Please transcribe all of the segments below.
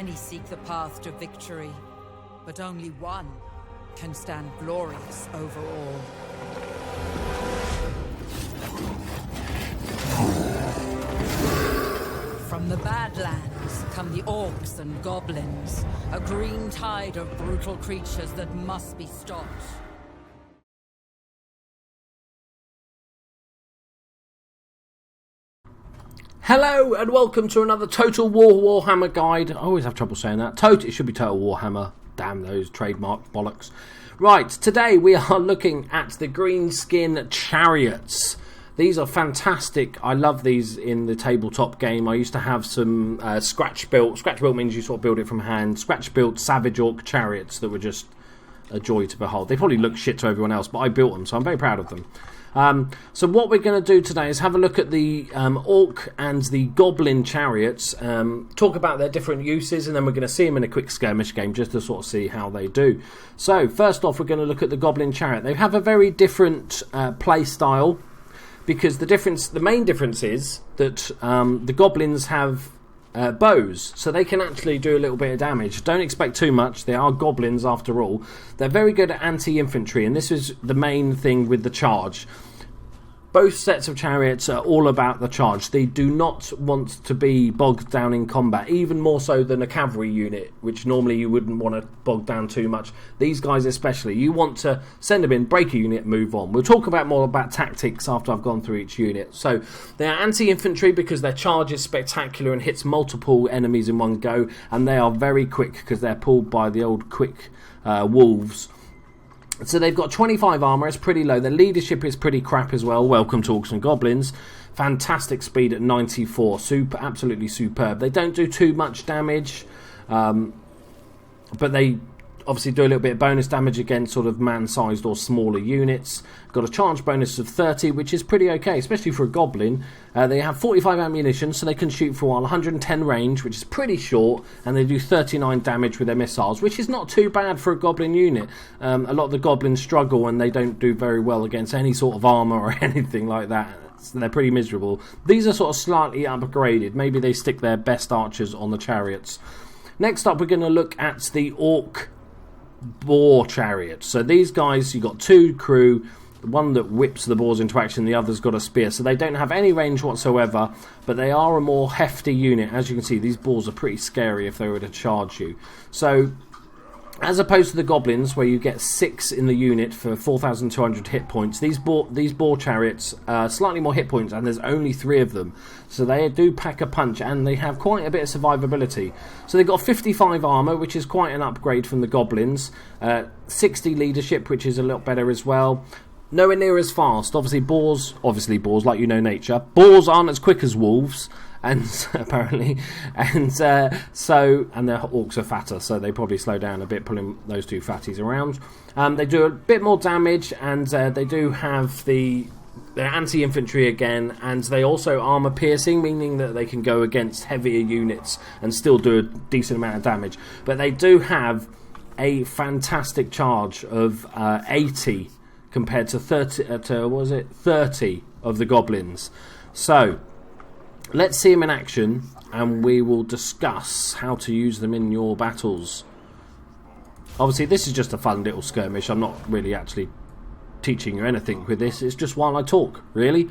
Many seek the path to victory, but only one can stand glorious over all. From the Badlands come the orcs and goblins, a green tide of brutal creatures that must be stopped. Hello and welcome to another Total War Warhammer guide. I always have trouble saying that. It should be Total Warhammer. Damn those trademark bollocks. Right, today we are looking at the Greenskin Chariots. These are fantastic. I love these in the tabletop game. I used to have some scratch built. Scratch built means you sort of build it from hand. Scratch built Savage Orc Chariots that were just a joy to behold. They probably look shit to everyone else, but I built them, so I'm very proud of them. So what we're going to do today is have a look at the Orc and the Goblin Chariots, talk about their different uses, and then we're going to see them in a quick skirmish game just to sort of see how they do. So first off, we're going to look at the Goblin Chariot. They have a very different play style, because the main difference is that the Goblins have bows, so they can actually do a little bit of damage. Don't expect too much. They are goblins after all. They're very good at anti-infantry, and this is the main thing with the charge. Both sets of chariots are all about the charge. They do not want to be bogged down in combat, even more so than a cavalry unit, which normally you wouldn't want to bog down too much. These guys especially, you want to send them in, break a unit, move on. We'll talk more about tactics after I've gone through each unit. So they are anti-infantry because their charge is spectacular and hits multiple enemies in one go, and they are very quick because they're pulled by the old quick wolves. So they've got 25 armour, it's pretty low. Their leadership is pretty crap as well. Welcome to Orcs and Goblins. Fantastic speed at 94. Absolutely superb. They don't do too much damage, but they obviously do a little bit of bonus damage against sort of man-sized or smaller units. Got a charge bonus of 30, which is pretty okay, especially for a Goblin. They have 45 ammunition, so they can shoot for a while. 110 range, which is pretty short, and they do 39 damage with their missiles, which is not too bad for a Goblin unit. A lot of the Goblins struggle, and they don't do very well against any sort of armour or anything like that. So they're pretty miserable. These are sort of slightly upgraded. Maybe they stick their best archers on the chariots. Next up, we're going to look at the Orc Boar Chariot. So these guys, you've got two crew, the one that whips the boars into action, the other's got a spear, so they don't have any range whatsoever, but they are a more hefty unit. As you can see, these boars are pretty scary if they were to charge you. So as opposed to the Goblins, where you get 6 in the unit for 4,200 hit points, these boar chariots are slightly more hit points, and there's only 3 of them. So they do pack a punch, and they have quite a bit of survivability. So they've got 55 armour, which is quite an upgrade from the Goblins. 60 leadership, which is a lot better as well. Nowhere near as fast. Obviously boars, like you know nature. Boars aren't as quick as wolves, and apparently, and their orcs are fatter, so they probably slow down a bit, pulling those two fatties around. They do a bit more damage, and they do have they're anti-infantry again, and they also armour piercing, meaning that they can go against heavier units and still do a decent amount of damage. But they do have a fantastic charge of 80 compared to 30 of the Goblins. So let's see them in action, and we will discuss how to use them in your battles. Obviously, this is just a fun little skirmish. I'm not really actually teaching you anything with this. It's just while I talk, really.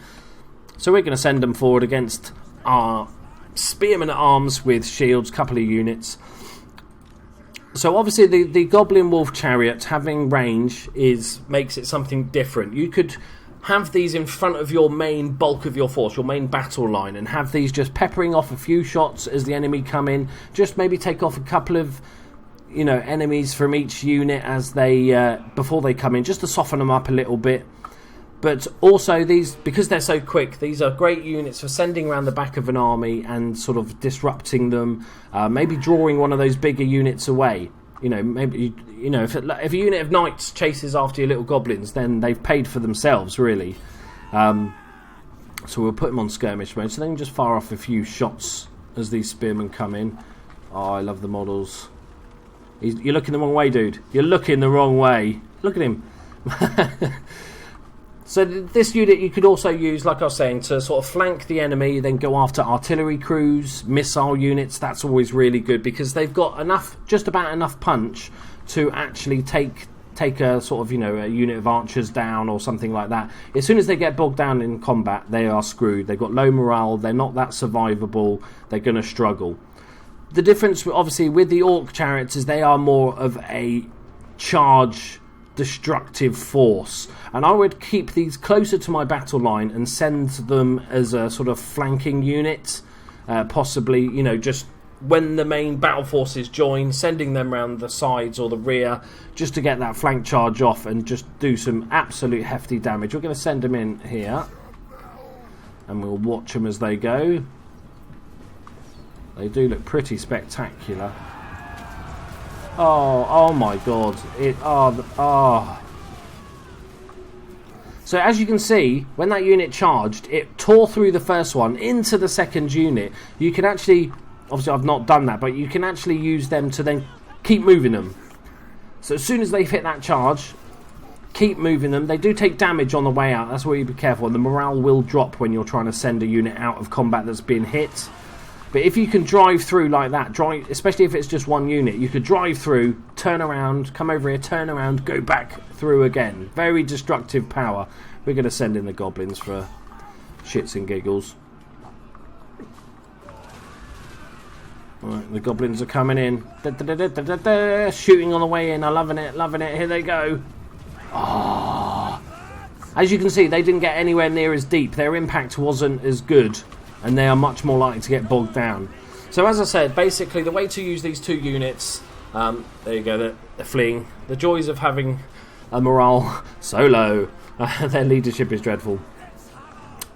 So we're going to send them forward against our spearmen at arms with shields, couple of units. So obviously the Goblin Wolf Chariot having range makes it something different. You could have these in front of your main bulk of your force, your main battle line, and have these just peppering off a few shots as the enemy come in. Just maybe take off a couple of enemies from each unit as they before they come in, just to soften them up a little bit. But also these, because they're so quick, these are great units for sending around the back of an army and sort of disrupting them, maybe drawing one of those bigger units away. If a unit of knights chases after your little goblins, then they've paid for themselves, really. So we'll put them on skirmish mode, so they can just fire off a few shots as these spearmen come in. Oh, I love the models. You're looking the wrong way, dude. You're looking the wrong way. Look at him. So this unit you could also use, like I was saying, to sort of flank the enemy, then go after artillery crews, missile units. That's always really good because they've got enough, just about enough punch to actually take a sort of, a unit of archers down or something like that. As soon as they get bogged down in combat, they are screwed. They've got low morale, they're not that survivable, they're going to struggle. The difference, obviously, with the Orc Chariots is they are more of a charge destructive force, and I would keep these closer to my battle line and send them as a sort of flanking unit, possibly, just when the main battle forces join, sending them around the sides or the rear just to get that flank charge off and just do some absolute hefty damage. We're going to send them in here and we'll watch them as they go. They do look pretty spectacular. Oh my god. So as you can see, when that unit charged, it tore through the first one into the second unit. You can actually, obviously I've not done that, but you can actually use them to then keep moving them. So as soon as they've hit that charge, keep moving them. They do take damage on the way out, that's where you be careful. And the morale will drop when you're trying to send a unit out of combat that's been hit. But if you can drive through like that, especially if it's just one unit, you could drive through, turn around, come over here, turn around, go back through again. Very destructive power. We're going to send in the goblins for shits and giggles. Right, the goblins are coming in. Shooting on the way in. I'm loving it, loving it. Here they go. Oh. As you can see, they didn't get anywhere near as deep. Their impact wasn't as good, and they are much more likely to get bogged down. So as I said, basically the way to use these two units, there you go, they're fleeing. The joys of having a morale so low. Their leadership is dreadful.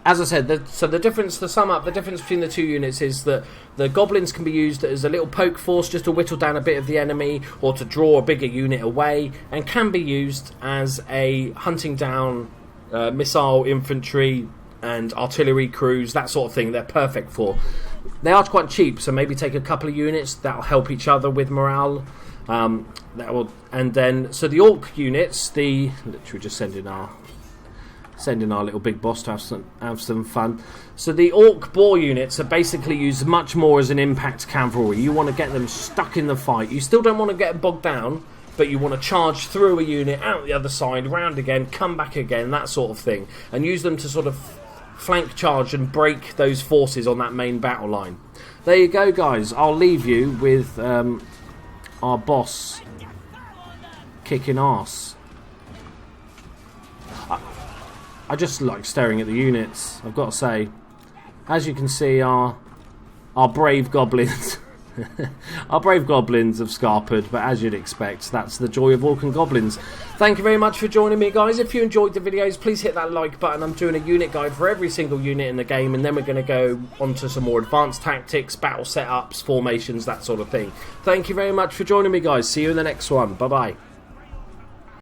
As I said, so the difference, to sum up, the difference between the two units is that the goblins can be used as a little poke force just to whittle down a bit of the enemy or to draw a bigger unit away, and can be used as a hunting down missile infantry and artillery crews, that sort of thing. They're perfect for. They are quite cheap, so maybe take a couple of units that'll help each other with morale. So the orc units, literally just sending our little big boss to have some fun. So the Orc Boar units are basically used much more as an impact cavalry. You want to get them stuck in the fight. You still don't want to get bogged down, but you want to charge through a unit, out the other side, round again, come back again, that sort of thing, and use them to sort of flank charge and break those forces on that main battle line. There you go, guys. I'll leave you with our boss kicking arse. I just like staring at the units, I've got to say. As you can see, our brave goblins our brave goblins have scarpered, but as you'd expect, that's the joy of Orc and Goblins. Thank you very much for joining me, guys. If you enjoyed the videos, please hit that like button. I'm doing a unit guide for every single unit in the game, and then we're going to go on to some more advanced tactics, battle setups, formations, that sort of thing. Thank you very much for joining me, guys. See you in the next one. Bye-bye.